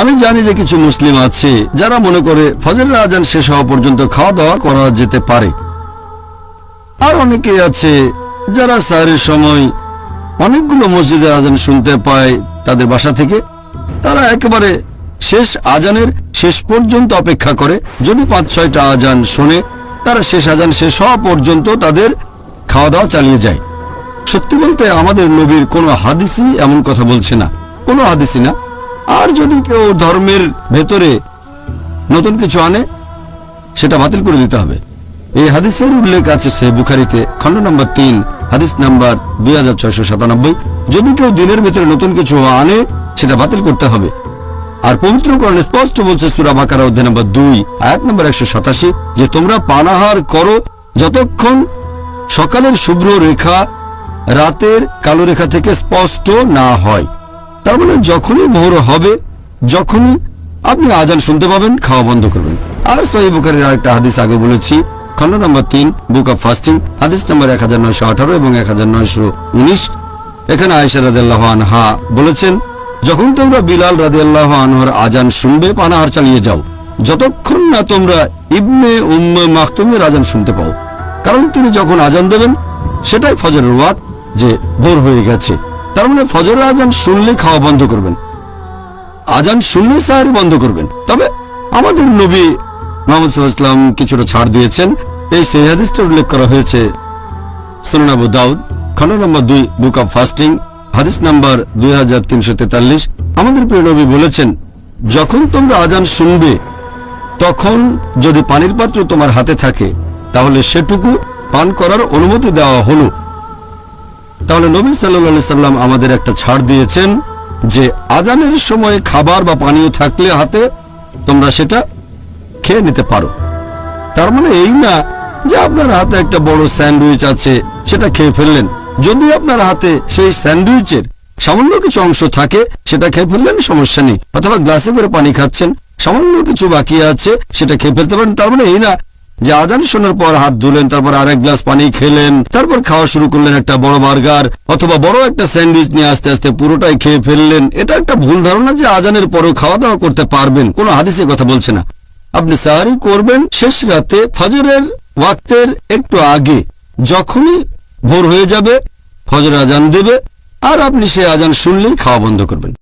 আমি জানি যে কিছু মুসলিম আছে যারা মনে করে ফজরের আজান শেষ হওয়া পর্যন্ত খাওয়া দাওয়া করা যেতে পারে, আর অনেকে আছে যারা সাহরের সময় অনেকগুলো মসজিদের আজান শুনতে পায় তাদের বাসা থেকে। তারা একেবারে শেষ আজানের শেষ পর্যন্ত অপেক্ষা করে। যদি ৫-৬টা আজান শোনে, তারা শেষ আজান শেষ হওয়া পর্যন্ত তাদের খাওয়া দাওয়া চালিয়ে যায়। সত্যি বলতে আমাদের নবীর কোনো হাদিসই এমন কথা বলছে না, কোনো হাদিসই না। আর যদি কেউ ধর্মের ভেতরে নতুন কিছু আনে, সেটা বাতিল করে দিতে হবে। এই হাদিসের উল্লেখ আছে সহিহ বুখারীতে, খণ্ড নম্বর ৩, হাদিস নাম্বার 2697। যদি কেউ দিনের ভেতরে নতুন কিছু আনে, সেটা বাতিল করতে হবে। আর পবিত্র কোরআন স্পষ্ট বলছে সূরা বাকারা অধ্যায় নম্বর 2 আয়াত নম্বর 187 যে তোমরা পানাহার করো যতক্ষণ সকালের শুভ্র রেখা রাতের কালো রেখা থেকে স্পষ্ট না হয়। তার মানে যখনই ভোর হবে, যখনই আপনি আজান শুনতে পাবেন, খাওয়া বন্ধ করবেন। আর সহিহ বুখারীর আরেকটা হাদিস আগে বলেছি, খণ্ড নম্বর 3, বুক অব ফাস্টিং, হাদিস নম্বর 1918 এবং 1919। এখানে আয়েশা রাদিয়াল্লাহু আনহা বলেছেন, যখন তোমরা বিলাল রাদিয়াল্লাহু আনহুর আজান শুনবে, পানাহার চালিয়ে যাও যতক্ষণ না তোমরা ইবনে উম্মে মাকতুমের আজান শুনতে পাও। কারণ তিনি যখন আজান দেবেন সেটাই ফজরের ওয়াক্ত, যে ভোর হয়ে গেছে। তার মানে ফজরের আজান শুনলে খাওয়া বন্ধ করবেন, আজান শুনলে সাহরি বন্ধ করবেন। তবে আমাদের নবী মুহাম্মদ সাল্লাল্লাহু আলাইহি ওয়াসাল্লাম কিছুটা ছাড় দিয়েছেন। এই সহিহ হাদিসটা উল্লেখ করা হয়েছে সুনান আবু দাউদ, খণ্ড নম্বর 2, বুক অব ফাস্টিং, হাদিস নাম্বার 2343। আমাদের প্রিয় নবী বলেছেন, যখন তোমরা আজান শুনবে তখন যদি পানির পাত্র তোমার হাতে থাকে তাহলে সেটুকু পান করার অনুমতি দেওয়া হলো। তাহলে নবী সাল্লাল্লাহু আলাইহি সাল্লাম আমাদের একটা ছাড় দিয়েছেন যে আজানের সময় খাবার বা পানীয় থাকলে হাতে, তোমরা সেটা খেয়ে নিতে পারো। তার মানে এই না যে আপনার হাতে একটা বড় স্যান্ডউইচ আছে, সেটা খেয়ে ফেললেন। যদি আপনার হাতে সেই স্যান্ডউইচের সামান্য কিছু অংশ থাকে, সেটা খেয়ে ফেললেন, সমস্যা নেই। অথবা গ্লাসে করে পানি খাচ্ছেন, সামান্য কিছু বাকি আছে, সেটা খেয়ে ফেলতে পারেন। তার মানে এই না যে আজান শোনার পর হাত ধুলেন, তারপর আরেক গ্লাস পানি খেলেন, তারপর খাওয়া শুরু করলেন একটা বড় বার্গার অথবা বড় একটা স্যান্ডউইচ নিয়ে আস্তে আস্তে পুরোটাই খেয়ে ফেললেন। এটা একটা ভুল ধারণা যে আজানের পরও খাওয়া দাওয়া করতে পারবেন, কোনো হাদিসে কথা বলছে না। আপনি সাহরি করবেন শেষ রাতে ফজরের ওয়াক্তের একটু আগে, যখনই ভোর হয়ে যাবে ফজর আজান দেবে, আর আপনি সে আজান শুনলেই খাওয়া বন্ধ করবেন।